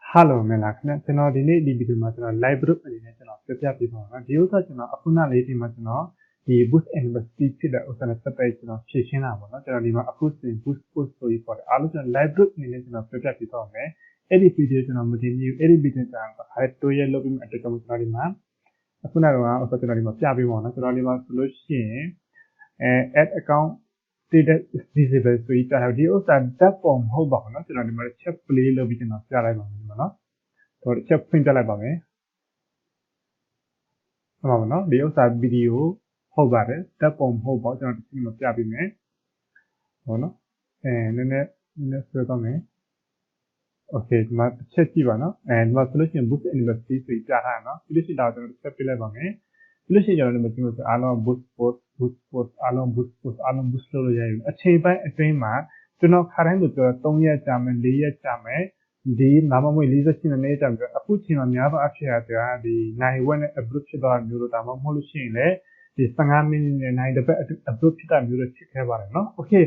Hello, Melakna. Channel delay di video macam live group ni channel setiap video na. Dia usah channel aku nak lihat macam di boost university tidak usah nak sampai channel session apa na. Channel di mana aku sih boost story for. Alu channel live group ni channel setiap video na. Edit video channel mungkin new edit video channel. Hari tu ya lebih ada kamu channel di mana. Aku nak usah channel di mana siapa yang mana channel di mana solution add account status is visible so itu ada dia usah platform hau bah na channel di mana chat play lebih channel siapa yang mana. तो जब फिर चला पावे हमारा ना वीडियो साथ वीडियो हो बारे तब हम हो बात जहाँ किसी में क्या भी में हो ना ने सोचा में ओके मार चेची बाना मार सोल्यूशन बुक इन्वेस्टी से क्या है ना सोल्यूशन डालते हैं सब पहले बामे सोल्यूशन जाने में क्यों से आलम बुस्ट लो जाए अच्छे बाय अच्छे मार तो ना खारें तो तोंगिया चामे लिया चामे di nama mo Elisa Chin ne ta aku chin ma nya ba a phit ya ta di nai wet ne approach phit tawa myo lo ta ma mo lo shin le di 15 minute ne nai debet approach phit ta myo lo phit khae ba le no okay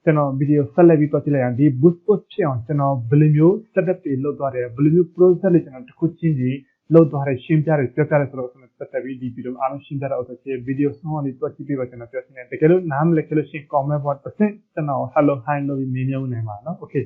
ကျွန်တော် video ဆက်လက်ပြီးတော့ကြည့်လိုက်အောင်ဒီ boost post ဖြစ်အောင်ကျွန်တော်ဘယ်လိုမျိုး setup တွေလုပ်သွားတယ်ဘယ်လိုမျိုး process တွေကျွန်တော်တစ်ခုချင်းစီလုပ်သွားတယ်ရှင်းပြတယ်ပြောပြတယ်ဆိုတော့ကျွန်တော်ဆက်တက်ပြီးဒီ video အားလုံးရှင်းပြတော့ဆိုချေ video ဆုံးလေးတွက်ကြည့်ပြီးတော့ကျွန်တော်ပြောချင်တယ်တကယ်လို့နားမလည်ခဲ့လို့ရှိရင် comment box တစ်ဆင့်ကျွန်တော် hello hi လို့ပြီးမေးမြန်းနေမှာเนาะ okay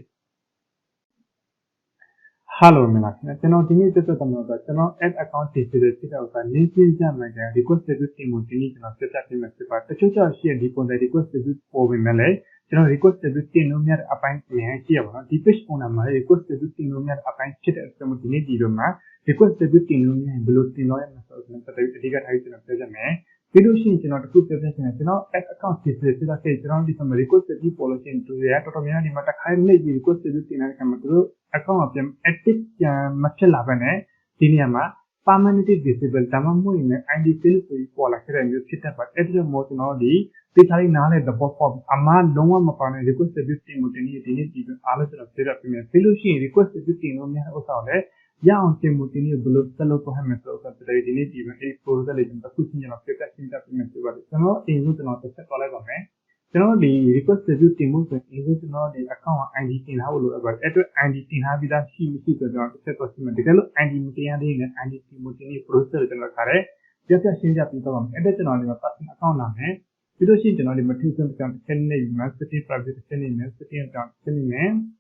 Hello, Melakna. Channel ini itu teman kita. Channel add account details kita usah link saja mereka. Request service timun ini channel setiap tim mesti pada. Cuaca sih di pun dari request service over melai. Channel request service timunnya apa yang sih apa? Di page pun nama request service timunnya apa yang kita semua ini di rumah. Request service timunnya belum timunnya masalah. Tapi tiga hari channel saja meh. Video sih channel itu channel add account details kita channel di sama request service policy itu ya. Totalnya di mata kaya lagi request service timunnya kan betul. Account of them active macam apa ni? Ini ama permanently visible. Tamam mo ini ID field so pola kira ni kita dapat. Itu mo tu no di cari nale double form. Ama longwa mapane request service team mutini ini di alam tu nak cerita punya. Solution request service team ni ada usah le. Ya untuk mutini belum selalu tu ham mesra usah cerita ini di mana proposal itu tak kucing yang nak cerita punya sebab. Semua ini tu nak cerita kalau kami. Channel di request service team tu ini channel di account ID tin ha lo about itu ID tin ha bida si mesti tu jangan set tu semua. Kalau ID mesti ada ini ID tin mesti ni processor channel kare. Jasa sehingga kita kami ada channel di mana pasien account nama. Video sih channel di mana tulisan account channel ni mesti private channel ni mesti account channel ni.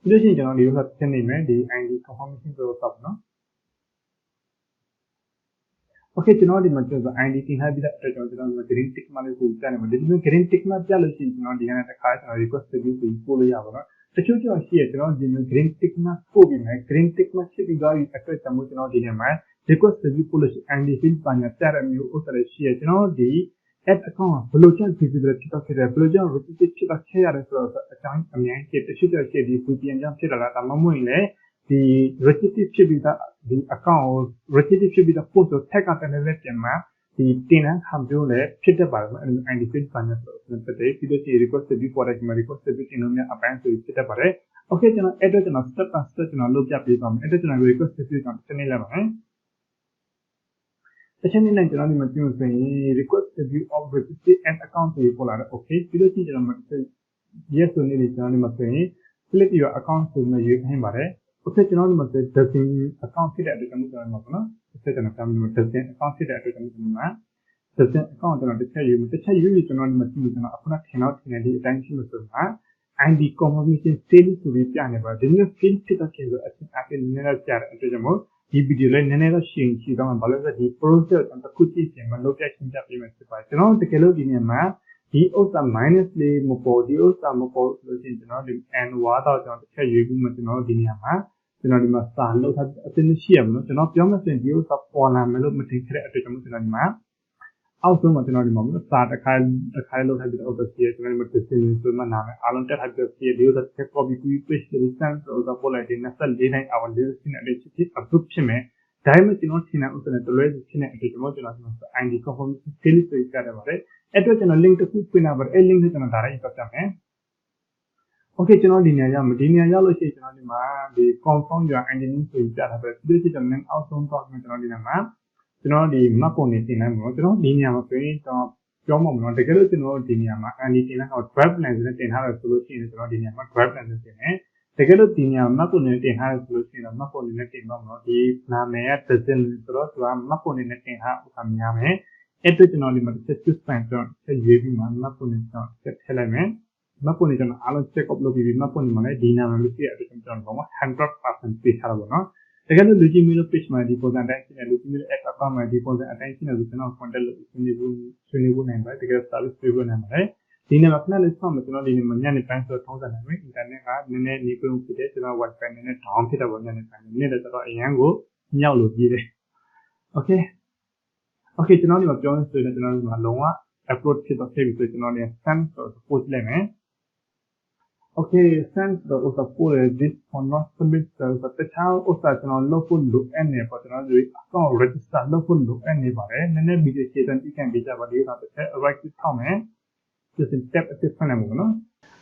Video sih channel di mana channel ni di ID confirmation tu top no. Okay, channel di macam tu ID tin ha bila ada channel green tick mana tu channel mana. Jadi green tick mana dia lu sih channel di mana tak kaya channel request service tu follow ya apa. Tercuci sih channel di mana green tick mana kopi mana green tick mana sih juga itu channel di mana request service follow sih ID field banyak cara ni usah sih channel di add account belum jangan visible kita kira belum jangan repetitif kita kira so jangan kami kita tercuci di pujian jangan kira lah tamam ini di repetitif kita di account repetitif kita post tag akan ada macam di tina hampir le kita baru ID field banyak seperti video si request service for request service ini apa yang kita baru okay channel itu channel step by step channel loop jadi kami itu channel request service channel apa channel ini channel ini macam ni request service of repetitive and account tu pola okay video si channel macam yes tu ni channel ini macam ni select your account tu ni you kan baru उससे चुनाव में से दर्शन अकाउंट से डाटा कम करना होगा ना उससे चुनाव में दर्शन अकाउंट से डाटा कम करना दर्शन अकाउंट ना अच्छा ये चुनाव में चुनाव अपना ठेना दी अटेंशन में सुनना एंड दी कॉम्बिनेशन स्टेज सुरी पे आने पर दिन में फील्ड से तक है अच्छा आपके नया चार अंतर जमो ये वीडियो ले नया का शेयर की तो हम बालों का दी प्रोसेस अंतर कुछ चीज़ है मतलब क्या चिंता पे में से पाए चुनाव तो केलो दिन में di osa minus le mopo di osa mopo lo sin channel di n wa ta channel tak yue bu ma channel di ni ma channel di ma sa lo tha atin shi ya ma channel pyaw ma sin di osa paw la ma lo ma tin khare atwai channel channel di ma aw so ma channel di ma sa takai lo tha bi osa shi ya channel ma tin so ma na ma alon tat ha bi shi di osa tak copy ku paste le san so osa paw la di na sal le nai awan le sin ade chi approve phit me dai ma channel thina osa ne to le sin ade channel id confirmation skill so ka da ba le itu channel link tu pina ber link tu channel darah itu macam ni. Okay channel di ni aja lo sih channel di mana di confirm juga ending tu itu ada ber. Jadi si channel yang awesome talk channel di nama channel di mana pun ni tina mo channel di ni ama pun itu jom mo no. Dekat channel di ni ama ni tina kalau drive lens ni tina harus solusi ni channel di ni ama drive lens ni. တကယ်လို့ဒီနေရာမှတ်ပုံနဲ့တင်ထားရဆိုလို့ရှိရင်မှတ်ပုံနဲ့တင်တော့နော်ဒီနာမည်က dozen ဆိုတော့သူကမှတ်ပုံနဲ့တင်ထားဥစ္စာများမယ်အဲ့တော့ကျွန်တော်ဒီမှာတစ်ချက် choose ပိုင်းကျွန်တော်ရွေးပြီးမှမှတ်ပုံနဲ့ကျွန်တော်ဆက်ထည့်လိုက်မယ်မှတ်ပုံနဲ့ကျွန်တော်အားလုံး check up လုပ်ပြီးမှတ်ပုံနဲ့မှလည်းဒီနာမည်မရှိတဲ့အတွက်ကျွန်တော်ဘာမှ 100% ပေးထားတာပေါ့နော်တကယ်လို့လူကြီးမျိုး page မှာဒီပုံစံတိုင်းရှိနေလူကြီးမျိုး app account မှာဒီပုံစံအတိုင်းရှိနေဆိုကျွန်တော် contact လုပ်ဆွေးနွေးဖို့နိုင်ပါတယ်တကယ် service ပေးဖို့နိုင်ပါတယ်ဒီနေ့မှာခဏလေးဆောင်းမယ်ကျွန်တော်ဒီနေ့မှာညနေပိုင်းဆိုထုံးစံနိုင်မယ် internet ကနည်းနည်းနေကုန်ဖြစ်တယ်ကျွန်တော် wifi နည်းနည်း down ဖြစ်တယ်ပေါ့ညနေပိုင်းနေ့လည်းတော့အရန်ကိုမြောက်လို့ပြေးတယ် okay ကျွန်တော်ဒီမှာပြောနေဆိုရင်ကျွန်တော်ဒီမှာလုံးဝ upload ဖြစ်တော့ဖြစ်ပြီဆိုကျွန်တော်လည်း send ဆို post လိုက်မယ် okay send တော့ support this for not submit ဆိုတခြားဥစ္စာကျွန်တော်လုပ်ဖို့လိုအပ်နေပေါ့ကျွန်တော်ဒီ account register လုပ်ဖို့လိုအပ်နေပါတယ်နည်းနည်း video ရှင်းတန်းကြည့်ခံပေးကြပါဒီတော့တစ်ချက် right click ထောက်မယ်just tab အတစ်ဖွင့်လိုက်မှာနော်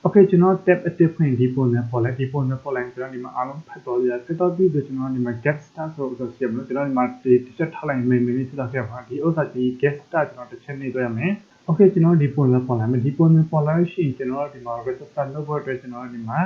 okay ကျွန်တော် tab အတစ်ဖွင့်ဒီပုံနဲ့ပေါ်လိုက်ဒီပုံနဲ့ပေါ်လိုက်ကျွန်တော်ဒီမှာအားလုံးဖတ်တော့ရဖတ်တော့ပြီးတော့ကျွန်တော်ဒီမှာ get start ဆိုတော့ရှင်းမလို့ကျွန်တော်ဒီမှာတစ်ချက်ထောက်လိုက်မယ်မိဖြစ်တော့ပြပါဒီဥစ္စာဒီ get start ကျွန်တော်တစ်ချက်နေတော့ရမယ် okay ကျွန်တော်ဒီပုံနဲ့ပေါ်လိုက်မယ်ဒီပုံနဲ့ပေါ်လိုက်ရှိရင်ကျွန်တော်ဒီမှာ register လုပ်ဖို့အတွက်ကျွန်တော်ဒီမှာ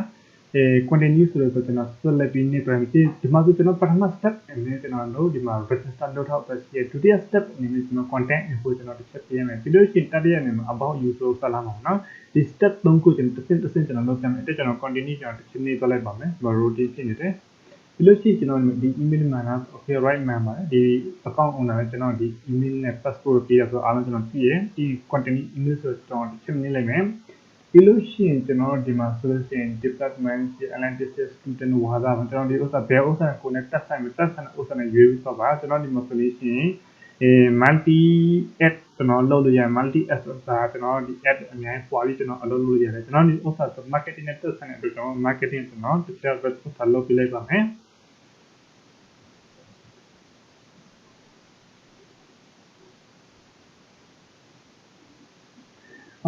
continue ဆိုတော့ကျွန်တော် select ပြီးနေပြန်ဒီမှာဆိုကျွန်တော်ပထမ step အနေနဲ့ကျွန်တော်လုပ်ဒီမှာ register လုပ်ထားပဲရှိရဒုတိယ step အနေနဲ့ကျွန်တော် content info ကျွန်တော်တစ်ချက်ပြရမယ်ပြီးလို့ရှိရင်တတိယအနေနဲ့ about you ဆိုဆက်လာမှာနော်ဒီ step 3ခုကျွန်တော်တစ်ဆင့်ကျွန်တော်လုပ်ပြမယ်အဲ့ကျွန်တော် continue ကျွန်တော်တစ်ချက်နေသွားလိုက်ပါမယ်ဒီမှာ rotate ဖြစ်နေတယ်ပြီးလို့ရှိရင်ကျွန်တော်ဒီ email မှာနော် okay right man ပါတယ်ဒီ account owner နဲ့ကျွန်တော်ဒီ email နဲ့ password ပေးရဆိုအားလုံးကျွန်တော်ကြည့်ရဒီ continue email ဆိုကျွန်တော်တစ်ချက်နေလိုက်မယ်ပြီးလို့ရှိရင်ကျွန်တော်ဒီမှာဆိုလို့ရှိရင် department analysis student ဝါသာကျွန်တော်ဒီဥစ္စာဘယ်ဥစ္စာကိုနဲ့တက်ဆိုင်မတက်ဆိုင်ဥစ္စာနဲ့ရွေးပြီးတော့ပါကျွန်တော်ဒီမှာဆိုလို့ရှိရင်multi ad ကျွန်တော်လုပ်လို့ရတယ် multi ad ဆိုတာကျွန်တော်ဒီ ad အများကြီးပွားပြီးကျွန်တော်အလုပ်လုပ်ရတယ်ကျွန်တော်ဒီဥစ္စာဆို marketing နဲ့တက်ဆိုင်တဲ့အတွက်ကျွန်တော် marketing ကျွန်တော်တစ်ချက်ပဲဥစ္စာလုပ်ပြလိုက်ပါမယ်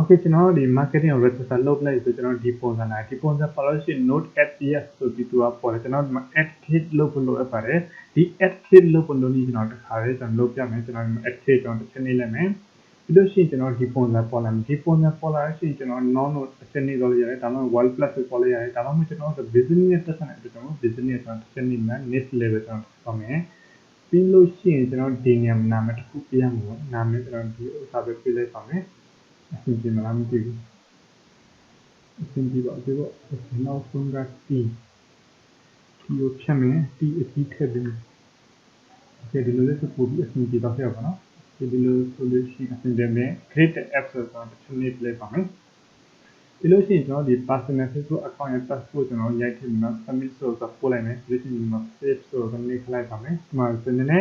okay ကျွန်တော်ဒီ marketing ကို register လုပ်လိုက်ဆိုကျွန်တော်ဒီပုံစံလိုက်ဒီပုံစံပါလို့ရှိရင် note add yes ဆိုပြီးသူကပေါ်တယ်ကျွန်တော်ဒီမှာ add kit လုပ်ဖို့လိုအပ်ပါတယ်ဒီ add kit လုပ်ဖို့လိုနေကျွန်တော်တစ်ခါလေးကျွန်တော်လုပ်ပြမယ်ကျွန်တော်ဒီမှာ add kit ကျွန်တော်တစ်ချက်နေလိုက်မယ်ပြီးလို့ရှိရင်ကျွန်တော်ဒီပုံစံပေါ်လာမယ်ဒီပုံစံပေါ်လာရှိရင်ကျွန်တော် non ကိုတစ်ချက်နေတော့ရတယ်ဒါမှမဟုတ် wall plus ကိုပေါ်လိုက်ရတယ်ဒါမှမဟုတ်ကျွန်တော်ဆို business နဲ့တက်ဆိုင်တဲ့ကျွန်တော် business ကျွန်တော်တစ်ချက်နေမယ် next level ကျွန်တော်ပေါ်မယ်ပြီးလို့ရှိရင်ကျွန်တော်ဒီနာမည်တစ်ခုပြရမှာနာမည်ကျွန်တော်ဒီဥစ္စာပဲပြလိုက်ပါမယ်အဆင်ပြေမလားမသိဘူးအဆင်ပြေပါသေးတော့နောက်ဆုံးက T ကိုဖြတ်မယ် T အကြီးထည့်ပြီးဒီလိုလေးဆိုပို့ပြီးအဆင်ပြေတော့ပြပါနော်ဒီလိုဆိုလို့ရှိရင်အဆင်ပြေမယ် create app ဆိုတော့တစ်ချက်လေးပြလိုက်ပါမယ်ဒီလိုရှိရင်ကျွန်တော်ဒီ personal Facebook account ရဲ့ password ကျွန်တော်ရိုက်ထည့်ပြီးမှ submit ဆိုတော့ပို့လိုက်မယ်ဒီလိုရှိရင် save ဆိုတော့နည်းလိုက်ပါမယ်ဒီမှာဆိုနေ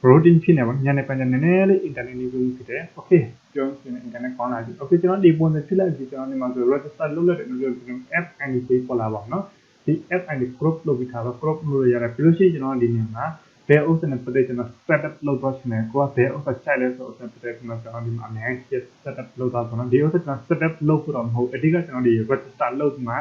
routine ဖြစ်နေပါညနေပိုင်းနည်းနည်းလေး internet နေပြီးဖြစ်တယ် okay ပြောရင် internet ကောင်းလာပြီ okay ကျွန်တော်ဒီပုံစံဖြစ်လိုက်ပြီကျွန်တော်ဒီမှာဆို register လုပ်လိုက်တယ်လို့ကျွန်တော် app ID ပေးပေါ်လာပါတော့ဒီ app ID group လုပ်ပြီးထားတော့ group လို့ရတယ်ပြီးလို့ရှိရင်ကျွန်တော်ဒီနေရာမှာဘယ်ဥစ္စာနဲ့ပတ်သက်ကျွန်တော် setup လုပ်တော့ရှင်တယ်ကိုကဘယ်ဥစ္စာချိုက်လဲဆိုတော့ပတ်သက်ကျွန်တော်ဒီမှာအများကြီး setup လုပ်တော့ကျွန်တော်ဒီဥစ္စာကျွန်တော် setup လုပ်ဖို့တော့မဟုတ်အဓိကကျွန်တော်ဒီ register လုပ်ပြီးမှ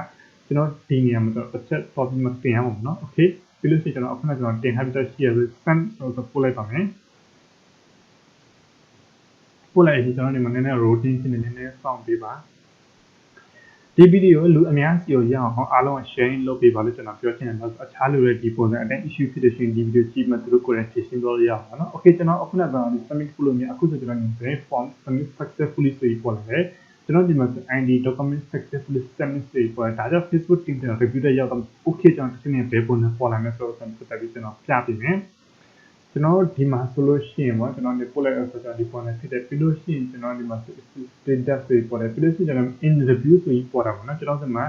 ကျွန်တော်ဒီနေရာမှာတော့တစ်ချက် topic မှာတင်ရအောင်နော် okay ပြီးလို့ရှိရင်ကျွန်တော်အခုနကကျွန်တော်တင်ထားပြီးတော့ရှိရဆို send ဆိုတော့ပို့လိုက်ပါမယ်ပို့လိုက်ရင်ကျွန်တော်ဒီမှာနည်းနည်း routine ဖြစ်နေနည်းနည်းစောင့်ပေးပါဒီဗီဒီယိုလူအများကြီးကိုရအောင်အားလုံး sharing လုပ်ပေးပါလို့ကျွန်တော်ပြောချင်တယ်။အခြားလူတွေဒီပုံစံအတိုင်း issue ဖြစ်တဲ့ရှင်ဒီဗီဒီယိုကြည့်မှသူတို့ကိုယ်တိုင်ဖြေရှင်းလို့ရအောင်နော်။ Okay ကျွန်တော်အခုနက submit ဖို့လို့မြင်အခုဆိုကျွန်တော်ဒီ form submit successfully ဆိုပြီးပေါ်လာတယ်။ကျွန်တော်ဒီမှာ ID document successfully submit ဆိုပြီးပေါ်လာဒါကြောင့် Facebook team က review တဲ့ရောက်တော့ okay ကျွန်တော်ဒီနေ့ဘယ်ပုံစံပေါ်လာမလဲဆိုတော့ကျွန်တော်ကျွန်တော်ပြပေးမယ်။ကျွန်တော်ဒီမှာဆိုလို့ရှိရင်ပေါ့ကျွန်တော်ဒီပို့လိုက်ဆိုတော့ဒီပေါ်နဲ့ဖြစ်တယ်ပြီးလို့ရှိရင်ကျွန်တော်ဒီမှာ status တွေပေါ်တယ်ပြီးလို့ရှိရင်ကျွန်တော် in review ဆိုပြီးပေါ်တာပေါ့နော်ကျွန်တော်ဒီမှာ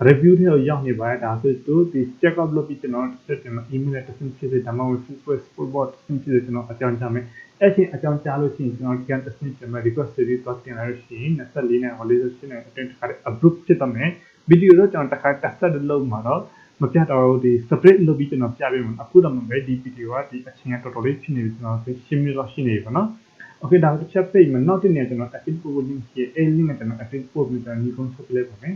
review ထဲကိုရောက်နေပါတယ်ဒါဆိုသူဒီ check out လုပ်ပြီးကျွန်တော်တစ်ချက်မှာ email နဲ့တစ်ဆင့်ဖြစ်စေဒါမှမဟုတ် Facebook support တစ်ဆင့်ဖြစ်စေကျွန်တော်အကြောင်းကြားမယ်အဲ့ဒီအကြောင်းကြားလို့ရှိရင်ကျွန်တော်ကန်တစ်ဆင့်ကျွန်တော် request တွေတော့တင်လာလို့ရှိရင်24နဲ့ 48နဲ့အတွင်းတစ်ခါ approve ဖြစ်တော့မယ်ဗီဒီယိုတော့ကျွန်တော်တစ်ခါ test လုပ်မှာတော့မပြတော့ဒီ separate လုပ်ပြီးကျွန်တော်ပြပေးမှာအခုတော့မပဲဒီဗီဒီယိုကဒီအချိန်ကတော်တော်လေးဖြစ်နေပြီကျွန်တော်ရှင်းပြလို့ရှိနေပြီပေါ့နော် okay ဒါတစ်ချက် page မှာနောက်တစ်နေ့ကျွန်တော် edit ပို့ link ရှိအဲ့ link ကိုကျွန်တော် edit ပို့ပြီးတော့ညီကုန်းထုတ်ပြလိုက်ပါမယ်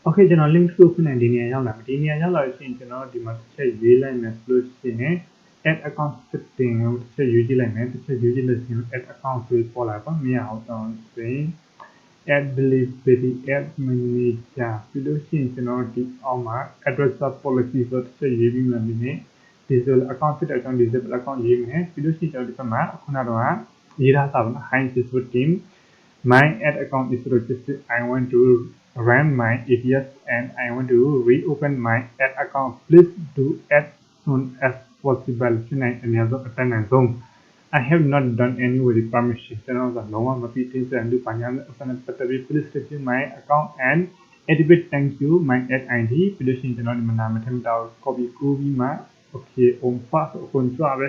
okay ကျွန်တော် link ကိုဖွင့်နေဒီနေရာရောက်လာပြီဒီနေရာရောက်လာလို့ရှိရင်ကျွန်တော်ဒီမှာတစ်ချက်ရေးလိုက်မယ်ဆိုလို့ရှိရင် add account setting ကိုတစ်ချက်ရေးကြည့်လိုက်မယ်တစ်ချက်ရေးကြည့်လို့ရှိရင် add account ဆိုပေါ်လာပါမရအောင်ဆိုရင် adability ad manager ပြီးလို့ရှိရင်ကျွန်တော်ဒီအောက်မှာ address policy ဆိုတဲ့ရေးပြီးမှဒီနေ့ digital account ဖြစ်တဲ့အကြောင်း digital account ရေးမယ်ပြီးလို့ရှိရင်ကျွန်တော်ဒီဘက်မှာခုနကတော့ရေးထားတာပါနော် hi digital team my ad account is registered I want to run my ATS and I want to reopen my ad account please do as soon as possible ဖြစ်နိုင်အများဆုံးအတန်းနိုင်ဆုံး I have not done any with the permission ကျွန်တော်ကလုံးဝမပြီးသေးတဲ့လူပညာနဲ့အစနဲ့ပတ်သက်ပြီး please review my account and edit thank you my ad ID ပြီးလို့ရှိရင်ကျွန်တော်ဒီမှာနာမည်ထည့်တော့ copy ကူးပြီးမှ okay on pass ကိုကြွားပဲ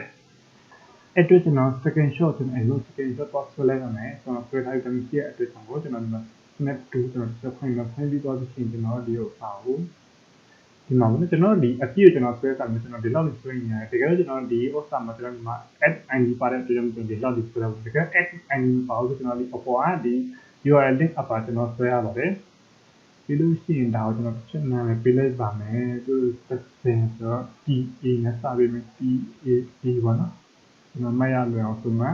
အဲ့တော့ကျွန်တော် second shot ကျွန်တော်အဲ့လို second shot တော့ဆွဲလိုက်ရမယ်ကျွန်တော်ဆွဲထားတဲ့မျိုးရဲ့အတွက်ကျွန်တော်ဒီမှာ snap to ကျွန်တော်ဆက်ဖွင့်ပြီးတော့ဒီကျွန်တော်ဒီကိုပါဘူးဒီမှာကျွန်တော်ဒီအပြည့်ကျွန်တော်ဆွဲတာမျိုးကျွန်တော်ဒီလောက်ဆွဲနေရတယ်တကယ်လို့ကျွန်တော်ဒီဥစ္စာမှာကျွန်တော်ဒီမှာ add id ပါတဲ့အတွက်ကျွန်တော်ဒီလောက်ဆွဲတာတကယ် add id ပါလို့ကျွန်တော်ဒီအပေါ်ကဒီ URL link အပါကျွန်တော်ဆွဲရပါတယ်ပြီးလို့ရှိရင်ဒါကိုကျွန်တော်တစ်ချက်နားမယ်ပေးလိုက်ပါမယ်သူဆက်စင်ဆိုတော့ TA နဲ့စပေးမယ် TA ပါနော်ကျွန်တော်မှတ်ရလွယ်အောင်ဆိုမှ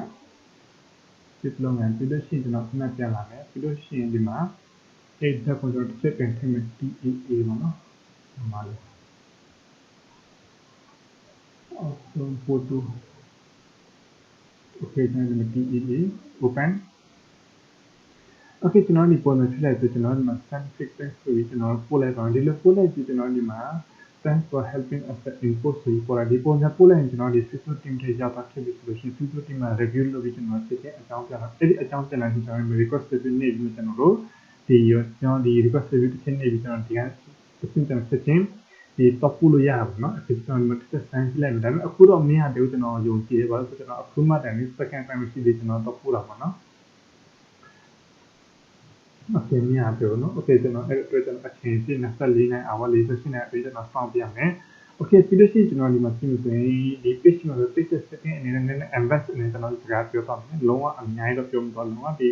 စစ်လုံးမယ်ပြီးလို့ရှိရင်ကျွန်တော်ခဏပြန်လာမယ်ပြီးလို့ရှိရင်ဒီမှာအဲ့ဒါကိုကျွန်တော်တစ်ချက်ပြန်ထည့်မယ် TA ပါနော်မှာလေ awesome photo okay ကျွန်တော်ဒီ TEA open okay ကျွန်တော်ဒီပေါ်မှာဖြစ်လိုက်ဆိုကျွန်တော်ဒီမှာ scientific test ဆိုပြီးကျွန်တော်ပို့လိုက်ပါဒီလိုပို့လိုက်ပြီးကျွန်တော်ဒီမှာ thanks for helping us at info ဆိုပြီးပေါ်လာဒီပေါ်မှာပို့လိုက်ရင်ကျွန်တော်ဒီ system team တွေရောက်တာဖြစ်ပြီးဆိုလို့ရှိရင် system team မှာ review လုပ်ပြီးကျွန်တော်ဖြစ်တဲ့အကြောင်းပြတာအဲ့ဒီအကြောင်းပြန်လာပြီးကျွန်တော် request တွေနေပြီးကျွန်တော်တို့ဒီကျွန်တော်ဒီ request တွေတစ်ချက်နေပြီးကျွန်တော်ဒီက system ကျွန်တော်ဖြစ်ချင်းဒီ top ပို့လို့ရပါဘူးเนาะအခုကျွန်တော်ဒီ science လိုက်မယ်ဒါပေမဲ့အခုတော့မင်းရတယ်ကျွန်တော်ယုံကြည်တယ်ဘာလို့ဆိုကျွန်တော်အခုမှတည်း second time ရှိသေးကျွန်တော် top ပို့တာပါเนาะokay မင်းရတယ်เนาะ okay ကျွန်တော်အဲ့အတွက်ကျွန်တော်အချိန်ပြည့်24နိုင် hour 48နိုင်အတွက်ကျွန်တော်စောင့်ပြမယ် okay ပြီးလို့ရှိရင်ကျွန်တော်ဒီမှာပြင်ဆိုရင်ဒီ page မှာ page setting အနေနဲ့ invest အနေနဲ့ကျွန်တော်စကားပြောပါမယ်လုံးဝအများကြီးတော့ပြောမသွားလုံးဝဒီ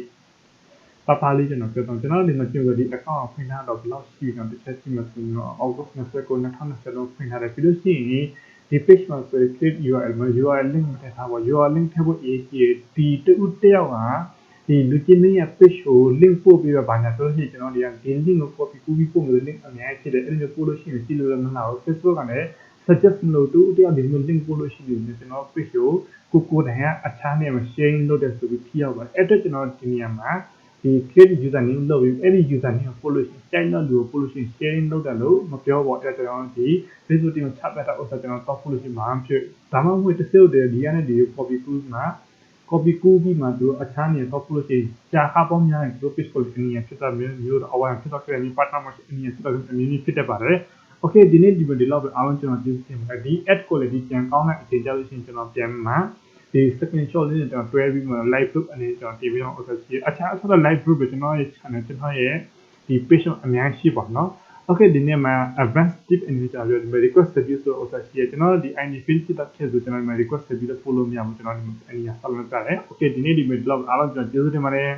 ပါလေးကျွန်တော်ပြောတော့ကျွန်တော်ဒီမှာကျိုးဒီ account ဖွင့်ထားတော့ဘယ်လောက်ရှိတော့တစ်ချက်ရှိမှဆိုတော့ August 29 2020လုံးဖွင့်ထားတယ်ပြီးလို့ရှိရင်ဒီ page မှာဆို create URL မှာ URL link ထည့်ထားပါ URL link ထည့်ဖို့ ACA ဒီတူတယောက်ကဒီလူချင်းမင်းရဲ့ page ကို link ပို့ပြီးတော့ဘာညာဆိုလို့ရှိရင်ကျွန်တော်ဒီက link ကို copy ကူးပြီးပို့မယ် link အများကြီးဖြစ်တယ်အဲ့လိုပို့လို့ရှိရင်ကြည့်လို့မလားဘူး Facebook ကလည်း suggest မလို့တူတယောက်ဒီလို link ပို့လို့ရှိရင်ကျွန်တော် page ကိုတိုင်ကအခြားနေရာမှာ sharing လုပ်တယ်ဆိုပြီးထိရောက်ပါအဲ့တော့ကျွန်တော်ဒီနေရာမှာဒီ create username လုပ်ပြီးအဲ့ဒီ username ကိုပို့လို့ရှိရင်ကြိုက်လို့လူကိုပို့လို့ရှိရင် sharing လုပ်တယ်လို့မပြောပါအဲ့တော့ကျွန်တော်ဒီ Facebook တင်ချပြတာဥစ္စာကျွန်တော်တော့ပို့လို့ရှိရင်မအောင်ဖြစ်ဒါမှမဟုတ်တစ်စိတ်တည်းဒီကနေဒီ copy ကူးမှာ copy ကူးပြီးမှသူအခြားနေရာတော့ပို့လို့ရှိရင်ကြာခါပေါင်းများရင်သူ page ကိုအနည်းဖြစ်တာမျိုးတော့အဝါဖြစ်တော့ကြတယ် partner မှာအနည်းဖြစ်တော့အနည်းဖြစ်တတ်ပါတယ် okay ဒီနေ့ဒီလိုပဲအားလုံးကျွန်တော်ကြည့်ချင်ပါတယ်ဒီ ad quality ပြန်ကောင်းတဲ့အချိန်ကြလို့ရှိရင်ကျွန်တော်ပြန်မှာဒီ screenshot လေးနဲ့ကျွန်တော်တွဲပြီးမှ live group အနေနဲ့ကျွန်တော်တင်ပြီးတော့ access ရအခြားအဆော live group ပဲကျွန်တော်ရဲ့ channel ကျွန်တော်ရဲ့ဒီ page အများကြီးရှိပါเนาะ okay ဒီနေ့မှာ advanced tip အနေနဲ့ကျွန်တော်ပြော request service ဆို access ရကျွန်တော်ဒီ ID field ဖြစ်တဲ့ဆိုကျွန်တော် request service လို့ follow မရဘူးကျွန်တော်ဒီအနည်းဆက်လုပ်ကြတယ် okay ဒီနေ့ဒီ blog အားလုံးကျွန်တော်ကျေးဇူးတင်ပါတယ်